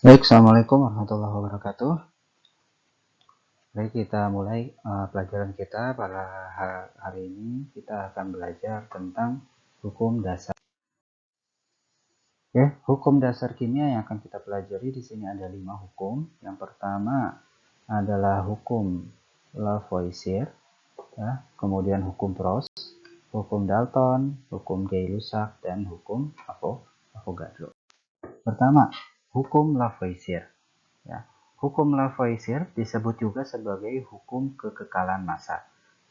Baik, Assalamualaikum warahmatullahi wabarakatuh. Baik, kita mulai pelajaran kita pada hari ini. Kita akan belajar tentang hukum dasar. Oke, hukum dasar kimia yang akan kita pelajari di sini ada 5 hukum. Yang pertama adalah hukum Lavoisier, ya, kemudian hukum Proust, hukum Dalton, hukum Gay-Lussac, dan hukum Avogadro. Pertama, hukum Lavoisier. Ya. Hukum Lavoisier disebut juga sebagai hukum kekekalan massa.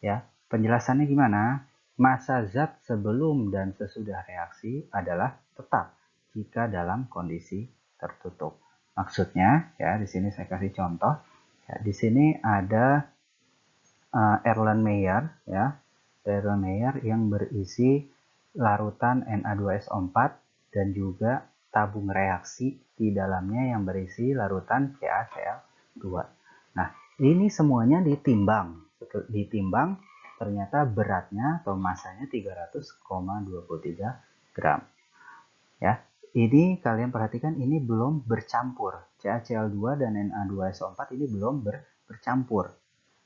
Ya, penjelasannya gimana? Massa zat sebelum dan sesudah reaksi adalah tetap jika dalam kondisi tertutup. Maksudnya, ya di sini saya kasih contoh. Ya, di sini ada Erlenmeyer, ya, Erlenmeyer yang berisi larutan Na2SO4 dan juga tabung reaksi di dalamnya yang berisi larutan CaCl2. Nah, ini semuanya ditimbang ternyata beratnya atau massanya 300,23 gram. Ya, ini kalian perhatikan ini belum bercampur. CaCl2 dan Na2SO4 ini belum bercampur.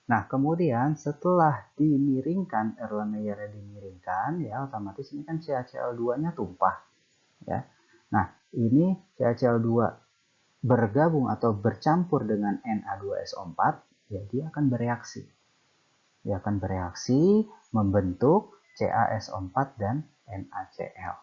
Nah, kemudian setelah dimiringkan, Erlenmeyer dimiringkan, ya otomatis ini kan CaCl2-nya tumpah. Ya. Nah, ini CaCl2 bergabung atau bercampur dengan Na2SO4, ya dia akan bereaksi. Dia akan bereaksi membentuk CaSO4 dan NaCl.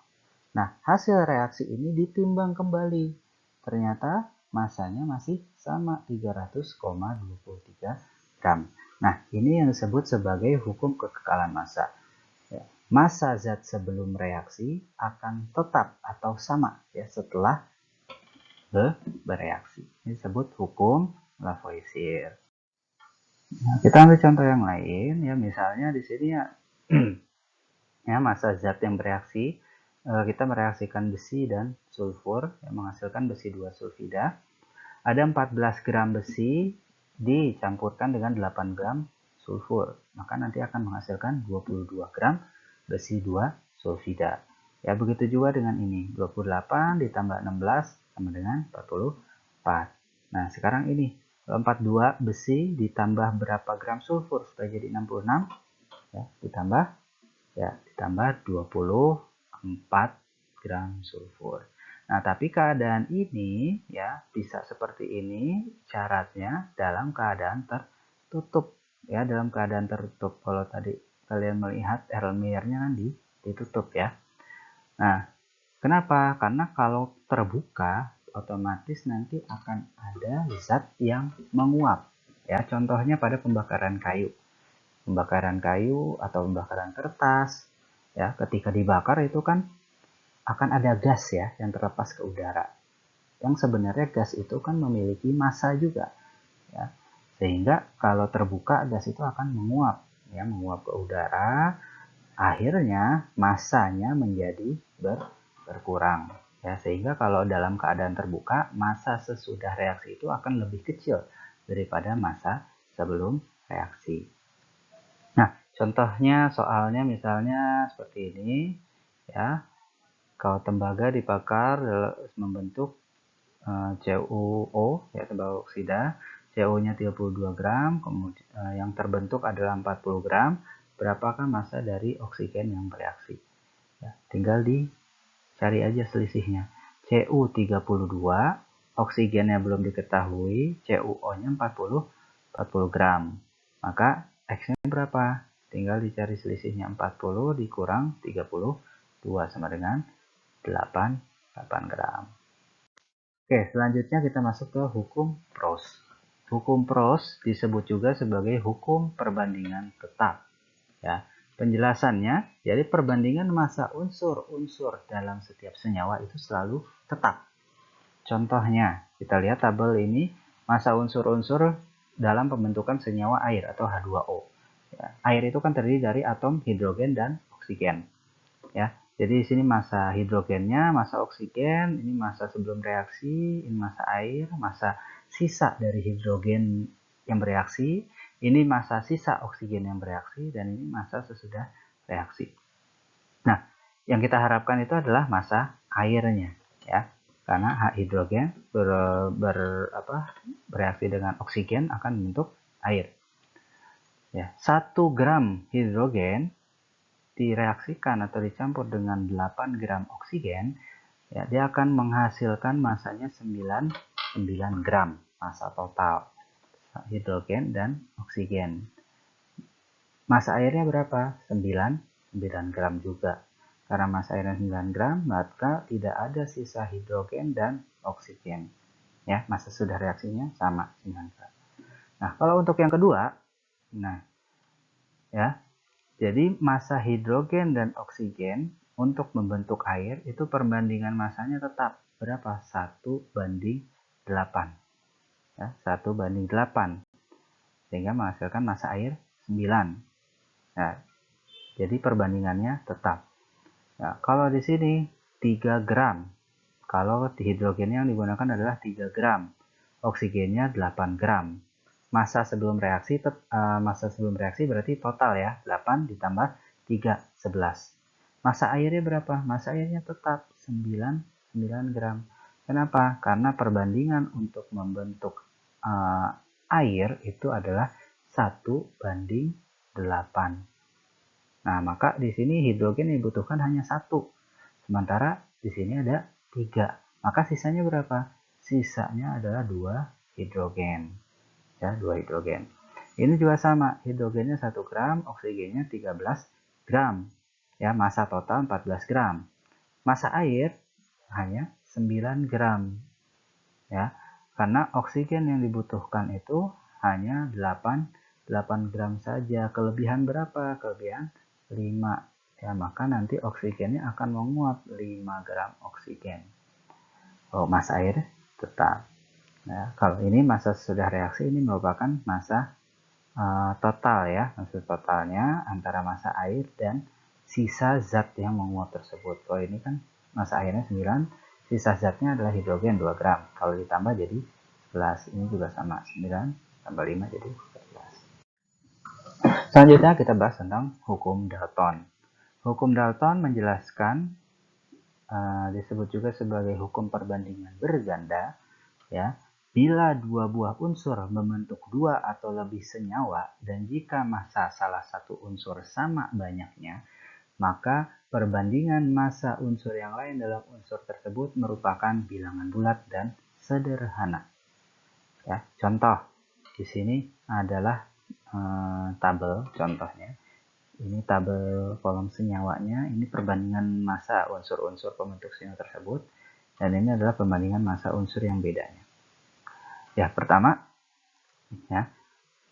Nah, hasil reaksi ini ditimbang kembali. Ternyata massanya masih sama 300,23 gram. Nah, ini yang disebut sebagai hukum kekekalan massa. Massa zat sebelum reaksi akan tetap atau sama ya setelah bereaksi. Ini disebut hukum Lavoisier. Nah, kita ambil contoh yang lain ya, misalnya di sini ya, ya massa zat yang bereaksi, kita mereaksikan besi dan sulfur yang menghasilkan besi 2 sulfida. Ada 14 gram besi dicampurkan dengan 8 gram sulfur, maka nanti akan menghasilkan 22 gram besi 2 sulfida. Ya, begitu juga dengan ini, 28 ditambah 16 sama dengan 44. Nah, sekarang ini 42 besi ditambah berapa gram sulfur supaya jadi 66? Ya, ditambah 24 gram sulfur. Nah, tapi keadaan ini ya bisa seperti ini, syaratnya dalam keadaan tertutup. Ya, dalam keadaan tertutup. Kalau tadi kalian melihat Erlenmeyer-nya kan ditutup ya. Nah, kenapa? Karena kalau terbuka otomatis nanti akan ada zat yang menguap. Ya, contohnya pada pembakaran kayu. Pembakaran kayu atau pembakaran kertas, ya, ketika dibakar itu kan akan ada gas ya yang terlepas ke udara. Yang sebenarnya gas itu kan memiliki massa juga, ya. Sehingga kalau terbuka gas itu akan menguap, ya, menguap ke udara. Akhirnya massanya menjadi berkurang, ya. Sehingga kalau dalam keadaan terbuka, massa sesudah reaksi itu akan lebih kecil daripada massa sebelum reaksi. Nah, contohnya soalnya misalnya seperti ini, ya. Kalau tembaga dibakar membentuk CuO, ya, tembaga oksida, CuO-nya 32 gram, kemudian yang terbentuk adalah 40 gram. Berapakah massa dari oksigen yang bereaksi? Ya, tinggal dicari aja selisihnya. Cu 32, oksigennya belum diketahui, CuO-nya 40 gram. Maka X-nya berapa? Tinggal dicari selisihnya, 40 dikurang 32 sama dengan 8 gram. Oke, selanjutnya kita masuk ke hukum Proust. Hukum Proust disebut juga sebagai hukum perbandingan tetap. Ya, penjelasannya, jadi perbandingan massa unsur-unsur dalam setiap senyawa itu selalu tetap. Contohnya, kita lihat tabel ini, massa unsur-unsur dalam pembentukan senyawa air atau H2O. Ya, air itu kan terdiri dari atom hidrogen dan oksigen. Ya, jadi di sini massa hidrogennya, massa oksigen, ini massa sebelum reaksi, ini massa air, massa sisa dari hidrogen yang bereaksi, ini massa sisa oksigen yang bereaksi, dan ini massa sesudah reaksi. Nah, yang kita harapkan itu adalah massa airnya, ya. karena H hidrogen bereaksi dengan oksigen akan membentuk air. Ya, 1 gram hidrogen direaksikan atau dicampur dengan 8 gram oksigen, ya, dia akan menghasilkan masanya 9 gram masa total hidrogen dan oksigen. Massa airnya berapa? 9 gram juga. Karena massa airnya 9 gram, maka tidak ada sisa hidrogen dan oksigen. Ya, massa sudah reaksinya sama 9 gram. Nah, kalau untuk yang kedua, nah, ya, jadi massa hidrogen dan oksigen untuk membentuk air itu perbandingan massanya tetap berapa? 1:8. Ya, 1:8. Sehingga menghasilkan massa air 9. Nah, jadi perbandingannya tetap. Nah, kalau di sini 3 gram. Kalau hidrogennya yang digunakan adalah 3 gram. Oksigennya 8 gram. Massa sebelum reaksi berarti total ya, 8 ditambah 3, 11. Massa airnya berapa? Massa airnya tetap 9 gram. Kenapa? Karena perbandingan untuk membentuk air itu adalah 1:8. Nah, maka di sini hidrogen yang dibutuhkan hanya 1. Sementara di sini ada 3. Maka sisanya berapa? Sisanya adalah 2 hidrogen. Ya, 2 hidrogen. Ini juga sama, hidrogennya 1 gram, oksigennya 13 gram. Ya, massa total 14 gram. Massa air hanya 9 gram. Ya, karena oksigen yang dibutuhkan itu hanya 8 gram saja. Kelebihan berapa? Kelebihan 5. Ya, maka nanti oksigennya akan menguap 5 gram oksigen. Oh, massa air tetap. Ya, kalau ini massa sudah reaksi, ini merupakan massa total ya. Maksud totalnya antara massa air dan sisa zat yang menguap tersebut. Kalau ini kan massa airnya 9, sisa zatnya adalah hidrogen 2 gram. Kalau ditambah jadi 11. Ini juga sama, 9 tambah 5 jadi 11. Selanjutnya kita bahas tentang hukum Dalton. Hukum Dalton menjelaskan, disebut juga sebagai hukum perbandingan berganda, ya, bila dua buah unsur membentuk dua atau lebih senyawa dan jika massa salah satu unsur sama banyaknya, maka perbandingan massa unsur yang lain dalam unsur tersebut merupakan bilangan bulat dan sederhana. Ya, contoh di sini adalah tabel contohnya. Ini tabel kolom senyawanya, ini perbandingan massa unsur-unsur pembentuk senyawa tersebut, dan ini adalah perbandingan massa unsur yang bedanya. Ya, pertama, ya,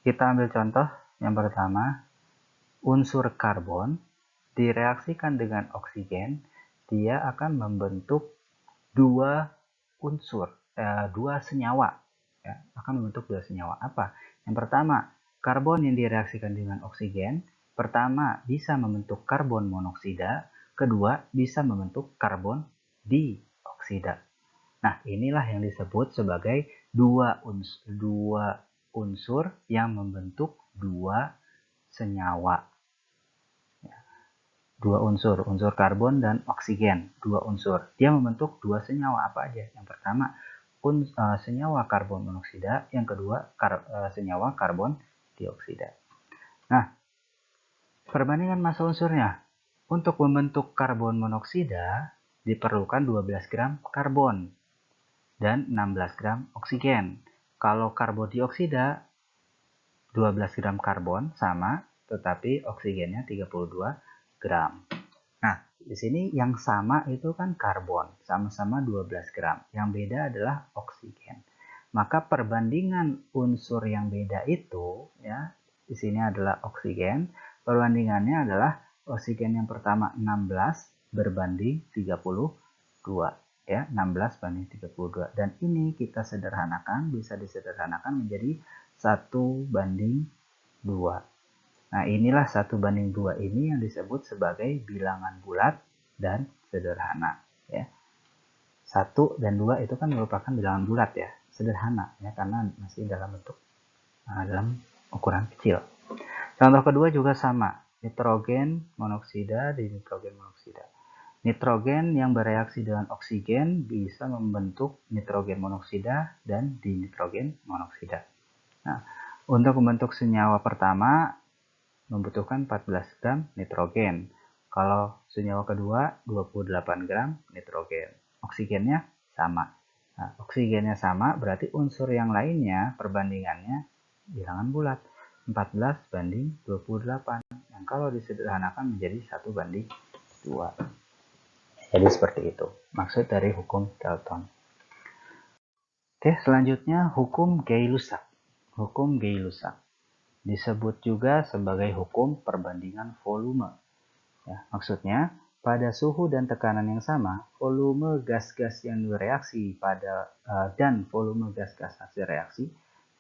kita ambil contoh yang pertama, unsur karbon direaksikan dengan oksigen, dia akan membentuk dua senyawa, ya, akan membentuk dua senyawa. Apa? Yang pertama, karbon yang direaksikan dengan oksigen, pertama bisa membentuk karbon monoksida, kedua bisa membentuk karbon dioksida. Nah, inilah yang disebut sebagai dua unsur yang membentuk dua senyawa. Dua unsur karbon dan oksigen, dua unsur. Dia membentuk dua senyawa apa aja? Yang pertama, senyawa karbon monoksida, yang kedua senyawa karbon dioksida. Nah, perbandingan massa unsurnya. Untuk membentuk karbon monoksida diperlukan 12 gram karbon dan 16 gram oksigen. Kalau karbon dioksida 12 gram karbon sama, tetapi oksigennya 32 gram. Nah, di sini yang sama itu kan karbon, sama-sama 12 gram. Yang beda adalah oksigen. Maka perbandingan unsur yang beda itu, ya, di sini adalah oksigen. Perbandingannya adalah oksigen yang pertama 16 berbanding 32. Ya, 16 banding 32. Dan ini kita sederhanakan, bisa disederhanakan menjadi 1:2. Nah, inilah 1:2 ini yang disebut sebagai bilangan bulat dan sederhana. Ya. 1 dan 2 itu kan merupakan bilangan bulat ya, sederhana ya, karena masih dalam bentuk dalam ukuran kecil. Contoh kedua juga sama, nitrogen monoksida di nitrogen monoksida. Nitrogen yang bereaksi dengan oksigen bisa membentuk nitrogen monoksida dan dinitrogen monoksida. Nah, untuk membentuk senyawa pertama membutuhkan 14 gram nitrogen. Kalau senyawa kedua 28 gram nitrogen. Oksigennya sama. Nah, oksigennya sama berarti unsur yang lainnya perbandingannya bilangan bulat. 14 banding 28. Yang kalau disederhanakan menjadi 1 banding 2. Jadi seperti itu maksud dari hukum Dalton. Oke, selanjutnya hukum Gay-Lussac. Hukum Gay-Lussac disebut juga sebagai hukum perbandingan volume. Ya, maksudnya pada suhu dan tekanan yang sama, volume gas-gas yang bereaksi dan volume gas-gas hasil reaksi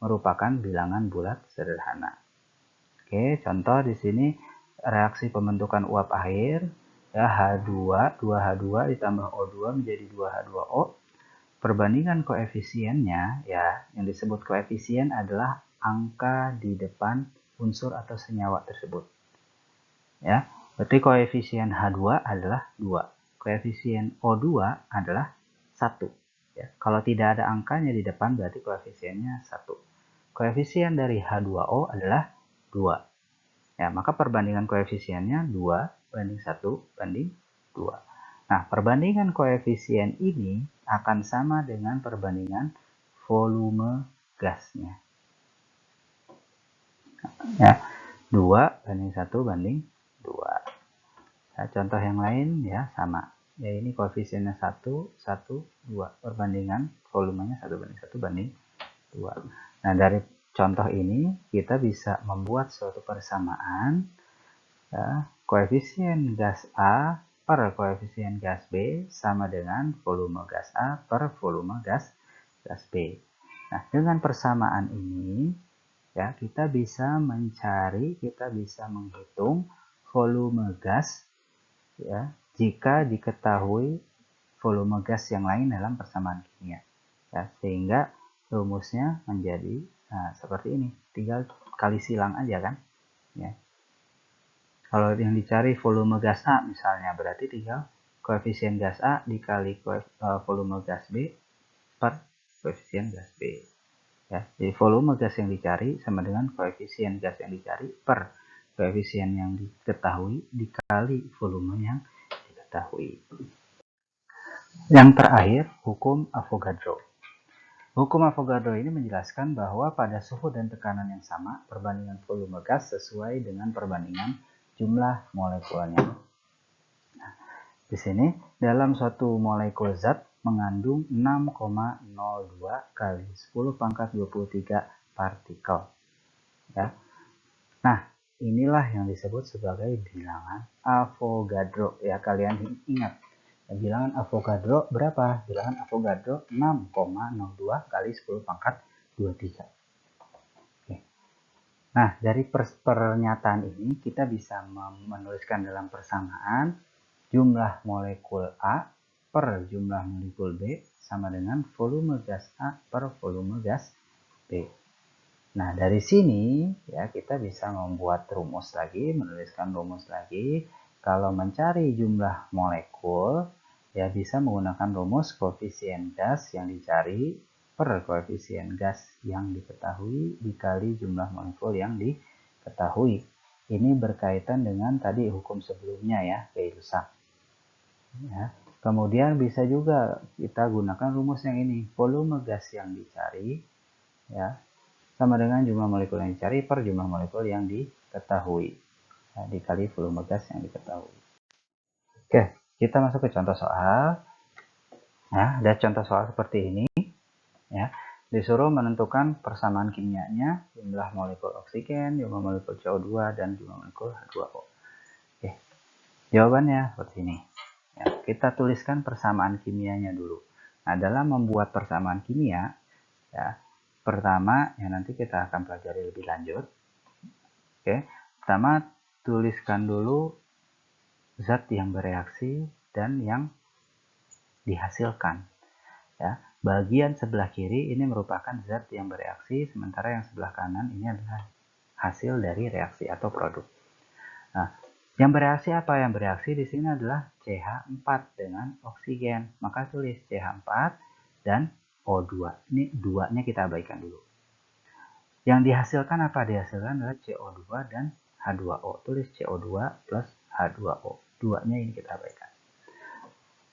merupakan bilangan bulat sederhana. Oke, contoh di sini reaksi pembentukan uap air, ya H2, 2H2 ditambah O2 menjadi 2H2O. Perbandingan koefisiennya, ya yang disebut koefisien adalah angka di depan unsur atau senyawa tersebut. Ya, berarti koefisien H2 adalah 2. Koefisien O2 adalah 1. Ya, kalau tidak ada angkanya di depan berarti koefisiennya 1. Koefisien dari H2O adalah 2. Ya, maka perbandingan koefisiennya 2 banding 1 banding 2. Nah, perbandingan koefisien ini akan sama dengan perbandingan volume gasnya. Ya, 2 banding 1 banding 2. Ya, contoh yang lain ya sama. Ya, ini koefisiennya 1, 1, 2. Perbandingan volumenya 1 banding 1 banding 2. Nah, dari contoh ini kita bisa membuat suatu persamaan ya, koefisien gas A per koefisien gas B sama dengan volume gas A per volume gas B. Nah, dengan persamaan ini ya kita bisa menghitung volume gas ya jika diketahui volume gas yang lain dalam persamaan kimia. Ya, sehingga rumusnya menjadi seperti ini. Tinggal kali silang aja kan. Ya. Kalau yang dicari volume gas A misalnya, berarti tinggal koefisien gas A dikali volume gas B per koefisien gas B. Ya, jadi volume gas yang dicari sama dengan koefisien gas yang dicari per koefisien yang diketahui dikali volume yang diketahui. Yang terakhir, hukum Avogadro. Hukum Avogadro ini menjelaskan bahwa pada suhu dan tekanan yang sama, perbandingan volume gas sesuai dengan perbandingan jumlah molekulnya. Nah, di sini dalam suatu molekul zat mengandung 6,02 kali 10 pangkat 23 partikel. Ya. Nah, inilah yang disebut sebagai bilangan Avogadro. Ya, kalian ingat. Ya, bilangan Avogadro berapa? Bilangan Avogadro 6,02 kali 10 pangkat 23. Nah, dari pernyataan ini kita bisa menuliskan dalam persamaan jumlah molekul A per jumlah molekul B sama dengan volume gas A per volume gas B. Nah, dari sini ya kita bisa membuat rumus lagi, menuliskan rumus lagi. Kalau mencari jumlah molekul, ya bisa menggunakan rumus koefisien gas yang dicari per koefisien gas yang diketahui dikali jumlah molekul yang diketahui. Ini berkaitan dengan tadi hukum sebelumnya ya, Gay-Lussac. Ya. Kemudian bisa juga kita gunakan rumus yang ini, volume gas yang dicari ya sama dengan jumlah molekul yang dicari per jumlah molekul yang diketahui ya, dikali volume gas yang diketahui. Oke, kita masuk ke contoh soal. Nah, ada contoh soal seperti ini ya. Disuruh menentukan persamaan kimianya jumlah molekul oksigen, jumlah molekul CO2 dan jumlah molekul H2O. Oke. Jawabannya seperti ini. Ya, kita tuliskan persamaan kimianya dulu. Nah, dalam membuat persamaan kimia ya, pertama yang nanti kita akan pelajari lebih lanjut. Oke. Pertama tuliskan dulu zat yang bereaksi dan yang dihasilkan. Ya, bagian sebelah kiri ini merupakan zat yang bereaksi, sementara yang sebelah kanan ini adalah hasil dari reaksi atau produk. Nah, Yang bereaksi apa? Yang bereaksi di sini adalah CH4 dengan oksigen. Maka tulis CH4 dan O2. Ini duanya kita abaikan dulu. Yang dihasilkan apa? Dihasilkan adalah CO2 dan H2O. Tulis CO2 plus H2O. Duanya ini kita abaikan.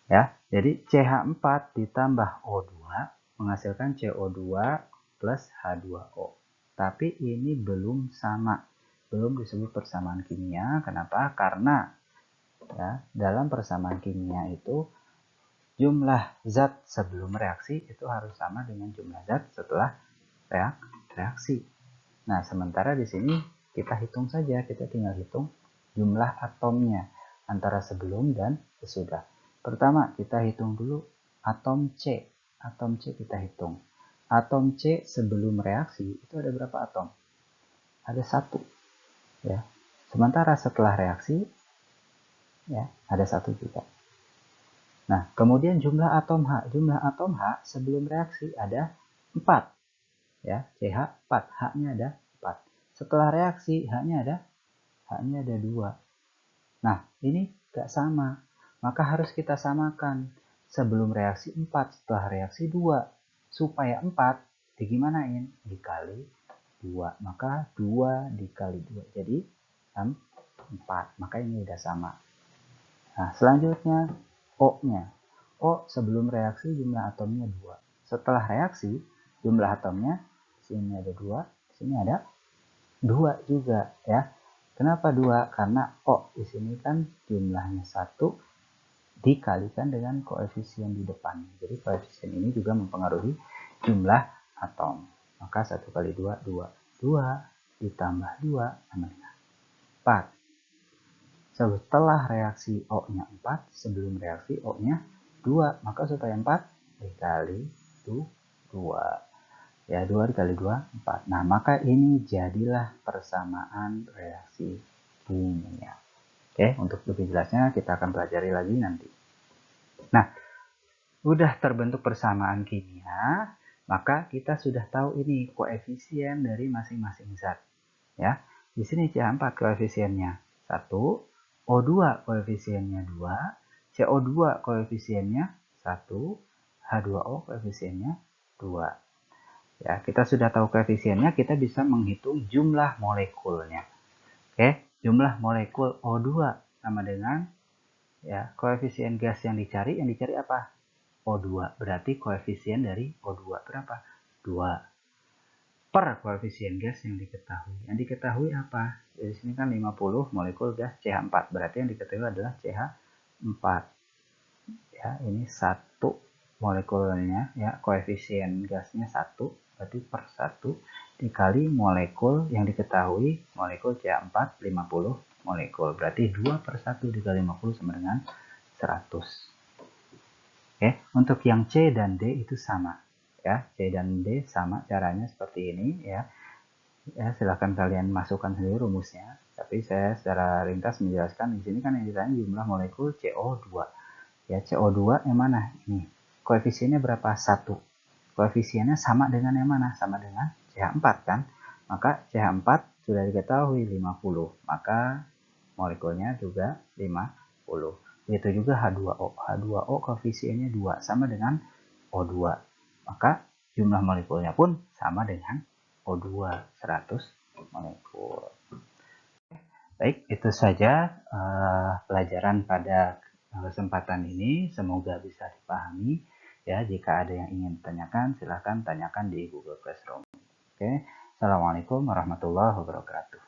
Ya, jadi CH4 ditambah O2 menghasilkan CO2 plus H2O. Tapi ini belum sama. Belum disebut persamaan kimia. Kenapa? Karena ya, dalam persamaan kimia itu jumlah zat sebelum reaksi itu harus sama dengan jumlah zat setelah reaksi. Nah, sementara di sini kita hitung saja, kita tinggal hitung jumlah atomnya antara sebelum dan sesudah. Pertama, kita hitung dulu atom C. Atom C kita hitung. Atom C sebelum reaksi itu ada berapa atom? Ada 1. Ya. Sementara setelah reaksi ya, ada 1 juga. Nah, kemudian jumlah atom H. Jumlah atom H sebelum reaksi ada 4. Ya, CH4. H-nya ada 4. Setelah reaksi, H-nya ada 2. Nah, ini gak sama. Maka harus kita samakan. Sebelum reaksi 4, setelah reaksi 2. Supaya 4 digimanain? Dikali 2. Maka 2 dikali 2. Jadi 4. Maka ini udah sama. Nah, selanjutnya O-nya. O sebelum reaksi jumlah atomnya 2. Setelah reaksi jumlah atomnya sini ada 2, sini ada 2 juga ya. Kenapa 2? Karena O di sini kan jumlahnya 1 dikalikan dengan koefisien di depan. Jadi koefisien ini juga mempengaruhi jumlah atom. Maka 1 kali 2, 2. 2 ditambah 2 sama dengan 4. Setelah reaksi O-nya 4, sebelum reaksi O-nya 2. Maka supaya 4 dikali 2. Ya, 2 dikali 2, 4. Nah, maka ini jadilah persamaan reaksi kimia. Oke, untuk lebih jelasnya kita akan pelajari lagi nanti. Nah, udah terbentuk persamaan kimia, maka kita sudah tahu ini koefisien dari masing-masing zat. Ya, di sini CH4 koefisiennya 1, O2 koefisiennya 2, CO2 koefisiennya 1, H2O koefisiennya 2. Ya, kita sudah tahu koefisiennya, kita bisa menghitung jumlah molekulnya. Oke, jumlah molekul O2 sama dengan ya koefisien gas yang dicari apa? O2. Berarti koefisien dari O2 berapa? 2. Per koefisien gas yang diketahui. Yang diketahui apa? Di sini kan 50 molekul gas CH4. Berarti yang diketahui adalah CH4. Ya, ini 1 molekulnya ya, koefisien gasnya 1, berarti per 1 dikali molekul yang diketahui, molekul CH4 50 molekul. Berarti 2 per 1 dikali 50 sama dengan 100. Oke, untuk yang C dan D itu sama. Ya, C dan D sama, caranya seperti ini ya. Ya, silahkan kalian masukkan sendiri rumusnya. Tapi saya secara ringkas menjelaskan di sini kan yang ditanya jumlah molekul CO2. Ya, CO2 yang mana? Ini. Koefisiennya berapa? 1. Koefisiennya sama dengan yang mana? Sama dengan CH4 kan? Maka CH4 sudah diketahui 50. Maka molekulnya juga 50. Begitu juga H2O. H2O koefisiennya 2 sama dengan O2. Maka jumlah molekulnya pun sama dengan O2 100 molekul. Baik, itu saja pelajaran pada kesempatan ini. Semoga bisa dipahami. Ya, jika ada yang ingin tanyakan, silahkan tanyakan di Google Classroom. Oke, Assalamualaikum warahmatullahi wabarakatuh.